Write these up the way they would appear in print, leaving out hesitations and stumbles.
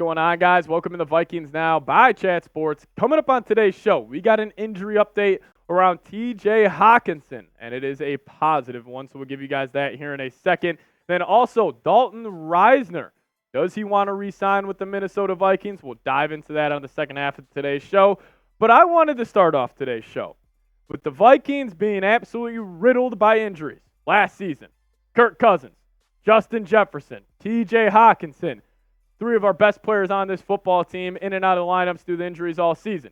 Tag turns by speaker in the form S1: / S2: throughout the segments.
S1: going on, guys? Welcome to the Vikings Now by Chat Sports. Coming up on today's show, we got an injury update around TJ Hockenson, and it is a positive one, so we'll give you guys that here in a second. Then also, Dalton Risner. Does he want to re-sign with the Minnesota Vikings? We'll dive into that on the second half of today's show. But I wanted to start off today's show with the Vikings being absolutely riddled by injuries last season. Kirk Cousins, Justin Jefferson, TJ Hockenson, three of our best players on this football team in and out of lineups through the injuries all season.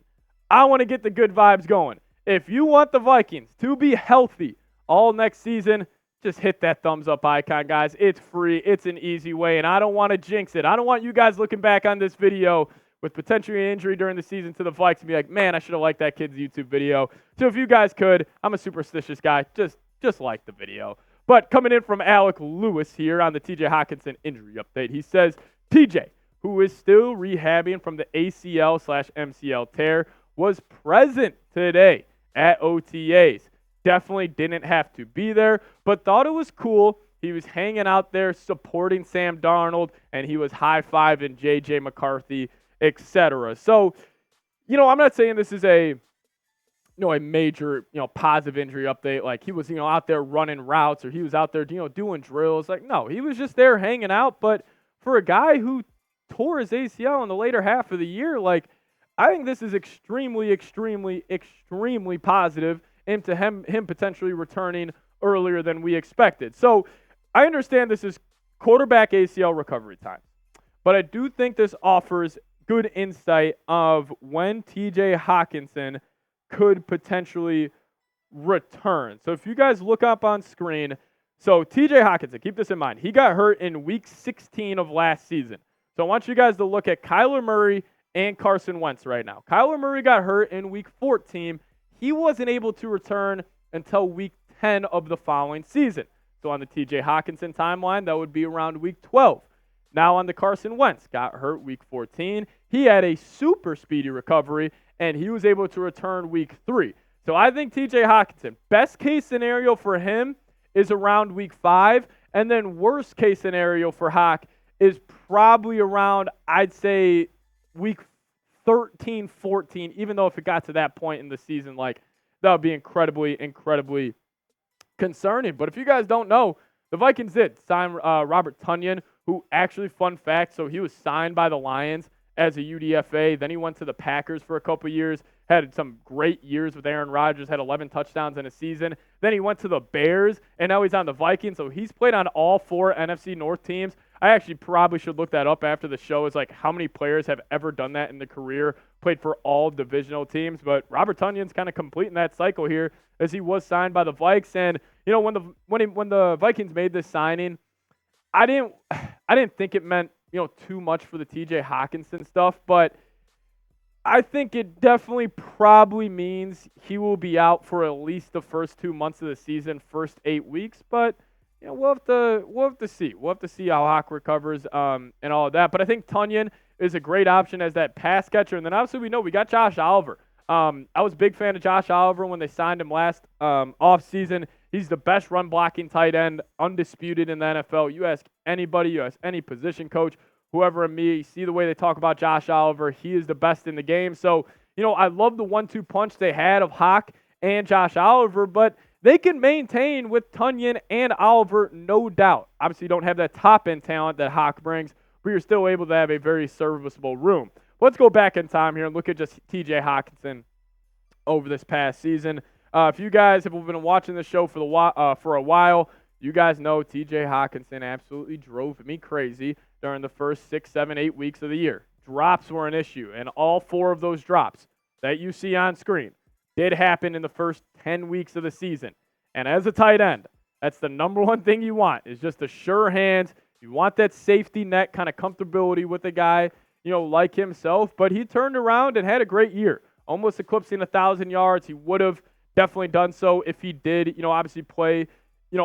S1: I want to get the good vibes going. If you want the Vikings to be healthy all next season, just hit that thumbs up icon, guys. It's free. It's an easy way, and I don't want to jinx it. I don't want you guys looking back on this video with potentially injury during the season to the Vikes and be like, man, I should have liked that kid's YouTube video. So if you guys could, I'm a superstitious guy, just like the video. But coming in from Alec Lewis here on the TJ Hockenson injury update, he says, TJ, who is still rehabbing from the ACL/MCL tear, was present today at OTAs. Definitely didn't have to be there, but thought it was cool. He was hanging out there supporting Sam Darnold, and he was high-fiving J.J. McCarthy, etc. So, I'm not saying this is a major, positive injury update. Like he was, out there running routes or he was out there, doing drills. Like, no, he was just there hanging out. But for a guy who tore his ACL in the later half of the year, like, I think this is extremely, extremely, extremely positive into him potentially returning earlier than we expected. So I understand this is quarterback ACL recovery time, but I do think this offers good insight of when TJ Hockenson could potentially return. So if you guys look up on screen, so TJ Hockenson, keep this in mind, he got hurt in week 16 of last season. So I want you guys to look at Kyler Murray and Carson Wentz right now. Kyler Murray got hurt in week 14. He wasn't able to return until week 10 of the following season. So on the TJ Hockenson timeline, that would be around week 12. Now on the Carson Wentz, got hurt week 14. He had a super speedy recovery, and he was able to return week 3. So I think TJ Hockenson, best case scenario for him is around week 5, and then worst case scenario for Hock is probably around, I'd say, week 13, 14, even though if it got to that point in the season, like, that would be incredibly, incredibly concerning. But if you guys don't know, the Vikings did sign Robert Tonyan, who actually, fun fact, so he was signed by the Lions as a UDFA. Then he went to the Packers for a couple years, had some great years with Aaron Rodgers, had 11 touchdowns in a season. Then he went to the Bears, and now he's on the Vikings. So he's played on all 4 NFC North teams. I actually probably should look that up after the show. It's like how many players have ever done that in the career, played for all divisional teams. But Robert Tonyan's kind of completing that cycle here as he was signed by the Vikes. And, when the Vikings made this signing, I didn't think it meant, too much for the TJ Hockenson stuff, but I think it definitely probably means he will be out for at least the first 2 months of the season, first 8 weeks, but we'll have to see. We'll have to see how Hock recovers and all of that. But I think Tonyan is a great option as that pass catcher. And then obviously we know we got Josh Oliver. I was a big fan of Josh Oliver when they signed him last offseason. He's the best run-blocking tight end, undisputed in the NFL. You ask anybody, you ask any position coach, whoever in me, see the way they talk about Josh Oliver, he is the best in the game. So, I love the 1-2 punch they had of Hock and Josh Oliver, but they can maintain with Tonyan and Oliver, no doubt. Obviously, you don't have that top-end talent that Hock brings, but you're still able to have a very serviceable room. Let's go back in time here and look at just TJ Hockenson over this past season. If you guys have been watching the show for a while, you guys know TJ Hockenson absolutely drove me crazy during the first 6, 7, 8 weeks of the year. Drops were an issue, and all 4 of those drops that you see on screen did happen in the first 10 weeks of the season. And as a tight end, that's the number one thing you want, is just a sure hands. You want that safety net kind of comfortability with a guy, like himself. But he turned around and had a great year, almost eclipsing 1,000 yards. He would have definitely done so if he did, obviously play,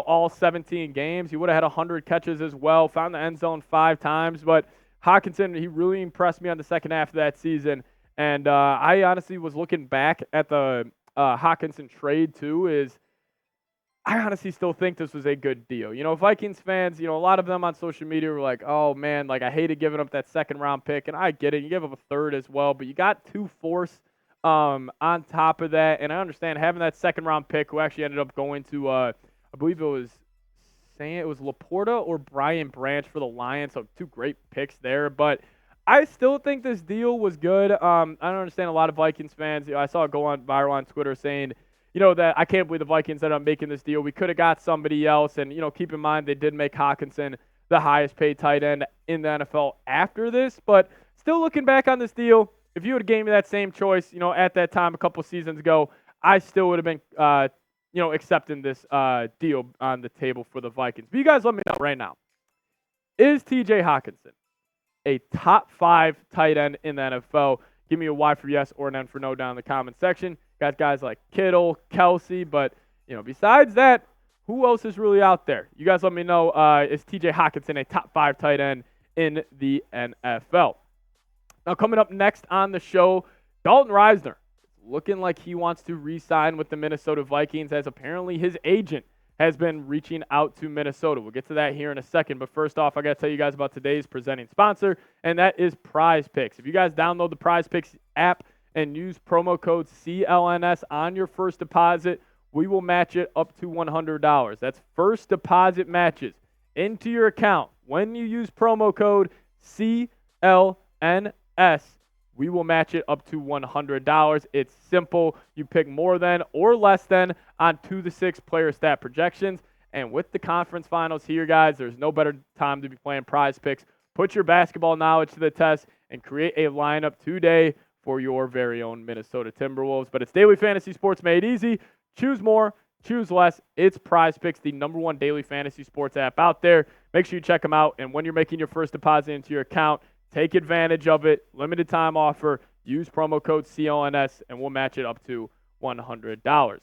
S1: all 17 games. He would have had 100 catches as well, found the end zone 5 times. But Hockenson, he really impressed me on the second half of that season. And I honestly was looking back at the Hockenson trade too, I honestly still think this was a good deal. Vikings fans, a lot of them on social media were like, oh, man, like I hated giving up that second-round pick, and I get it. You gave up a third as well, but you got 2 fourths on top of that, and I understand having that second-round pick who actually ended up going to, I believe it was Laporta or Brian Branch for the Lions, so 2 great picks there, but I still think this deal was good. I don't understand a lot of Vikings fans. I saw it go on viral on Twitter saying, that I can't believe the Vikings ended up making this deal. We could have got somebody else. And, keep in mind they did make Hockenson the highest paid tight end in the NFL after this. But still looking back on this deal, if you would have gave me that same choice, at that time a couple seasons ago, I still would have been, accepting this deal on the table for the Vikings. But you guys let me know right now. Is TJ Hockenson a top 5 tight end in the NFL? Give me a Y for yes or an N for no down in the comment section. Got guys like Kittle, Kelsey, but, besides that, who else is really out there? You guys let me know, is TJ Hockenson a top 5 tight end in the NFL? Now, coming up next on the show, Dalton Risner. Looking like he wants to re-sign with the Minnesota Vikings, as apparently his agent has been reaching out to Minnesota. We'll get to that here in a second, but first off, I got to tell you guys about today's presenting sponsor, and that is Prize Picks. If you guys download the Prize Picks app and use promo code CLNS on your first deposit, we will match it up to $100. That's first deposit matches into your account. When you use promo code CLNS, we will match it up to $100. It's simple. You pick more than or less than on 2 to 6 player stat projections. And with the conference finals here, guys, there's no better time to be playing Prize Picks. Put your basketball knowledge to the test and create a lineup today for your very own Minnesota Timberwolves. But it's daily fantasy sports made easy. Choose more, choose less. It's Prize Picks, the #1 daily fantasy sports app out there. Make sure you check them out. And when you're making your first deposit into your account, take advantage of it. Limited time offer. Use promo code CLNS, and we'll match it up to $100.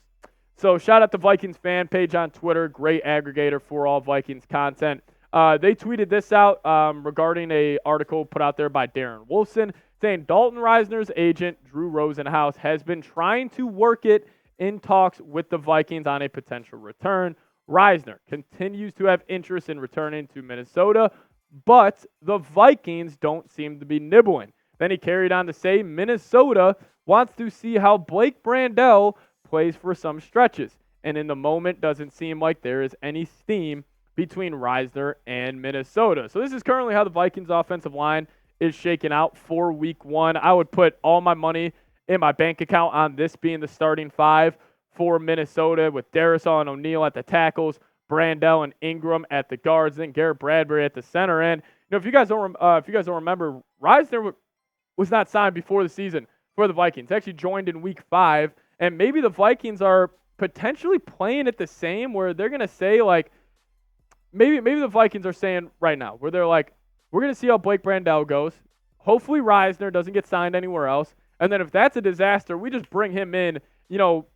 S1: So shout out to Vikings fan page on Twitter. Great aggregator for all Vikings content. They tweeted this out regarding an article put out there by Darren Wolfson saying Dalton Risner's agent, Drew Rosenhaus, has been trying to work it in talks with the Vikings on a potential return. Risner continues to have interest in returning to Minnesota, but the Vikings don't seem to be nibbling. Then he carried on to say Minnesota wants to see how Blake Brandel plays for some stretches, and in the moment doesn't seem like there is any steam between Risner and Minnesota. So this is currently how the Vikings offensive line is shaking out for week 1. I would put all my money in my bank account on this being the starting 5 for Minnesota, with Darrisaw and O'Neal at the tackles, Brandel and Ingram at the guards, then Garrett Bradbury at the center end. If you guys don't remember, Risner was not signed before the season for the Vikings. He actually joined in week 5, and maybe the Vikings are potentially playing it the same, where they're gonna say like, maybe the Vikings are saying right now, where they're like, we're gonna see how Blake Brandel goes. Hopefully Risner doesn't get signed anywhere else, and then if that's a disaster, we just bring him in,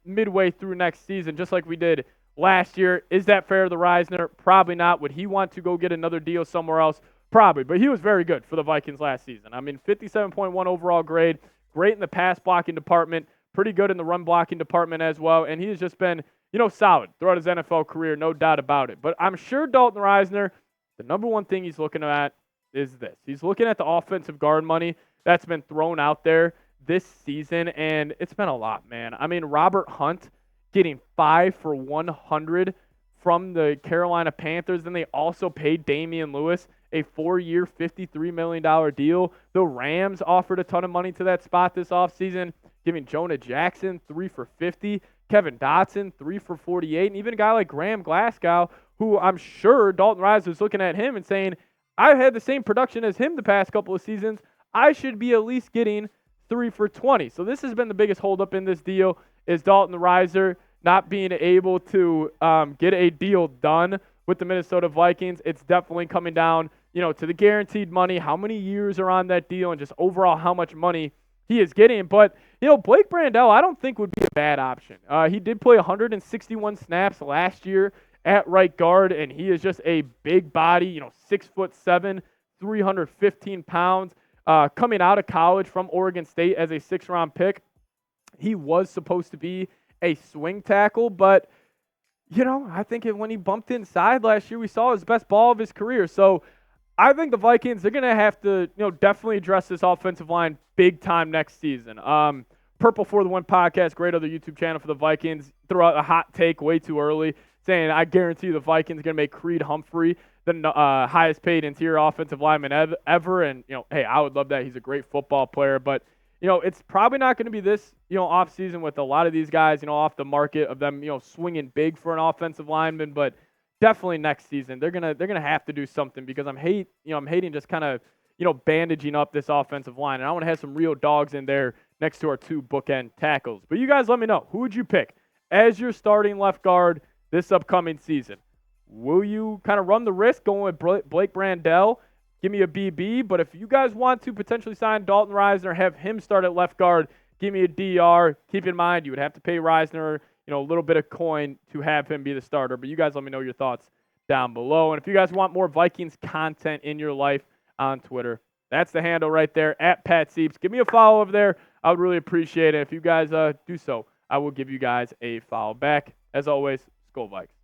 S1: midway through next season, just like we did last year. Is that fair to Risner? Probably not. Would he want to go get another deal somewhere else? Probably, but he was very good for the Vikings last season. 57.1 overall grade, great in the pass blocking department, pretty good in the run blocking department as well, and he has just been, solid throughout his NFL career, no doubt about it. But I'm sure Dalton Risner, the #1 thing he's looking at is this. He's looking at the offensive guard money that's been thrown out there this season, and it's been a lot, man. Robert Hunt getting 5 for $100 from the Carolina Panthers. Then they also paid Damian Lewis a 4-year, $53 million deal. The Rams offered a ton of money to that spot this offseason, giving Jonah Jackson 3 for $50, Kevin Dotson 3 for $48, and even a guy like Graham Glasgow, who I'm sure Dalton Risner is looking at him and saying, I've had the same production as him the past couple of seasons. I should be at least getting 3 for $20. So this has been the biggest holdup in this deal, is Dalton Risner not being able to get a deal done with the Minnesota Vikings. It's definitely coming down, to the guaranteed money, how many years are on that deal, and just overall how much money he is getting. But, Blake Brandel, I don't think would be a bad option. He did play 161 snaps last year at right guard, and he is just a big body, 6'7", 315 pounds. Coming out of college from Oregon State as a 6th-round pick, he was supposed to be a swing tackle, but I think when he bumped inside last year, we saw his best ball of his career. So I think the Vikings, they're going to have to, definitely address this offensive line big time next season. Purple for the Win podcast, great other YouTube channel for the Vikings, threw out a hot take way too early, saying, I guarantee you the Vikings are going to make Creed Humphrey the highest paid interior offensive lineman ever. And, hey, I would love that. He's a great football player. But, it's probably not going to be this, off season with a lot of these guys, off the market of them, swinging big for an offensive lineman. But definitely next season, they're gonna have to do something because I'm hating just kind of, bandaging up this offensive line. And I want to have some real dogs in there next to our two bookend tackles. But you guys let me know, who would you pick as your starting left guard this upcoming season? Will you kind of run the risk going with Blake Brandel? Give me a BB. But if you guys want to potentially sign Dalton Risner, have him start at left guard, give me a DR. Keep in mind, you would have to pay Risner, a little bit of coin to have him be the starter. But you guys let me know your thoughts down below. And if you guys want more Vikings content in your life on Twitter, that's the handle right there, @PatSieps. Give me a follow over there. I would really appreciate it. If you guys do so, I will give you guys a follow back. As always, Skol Vikes.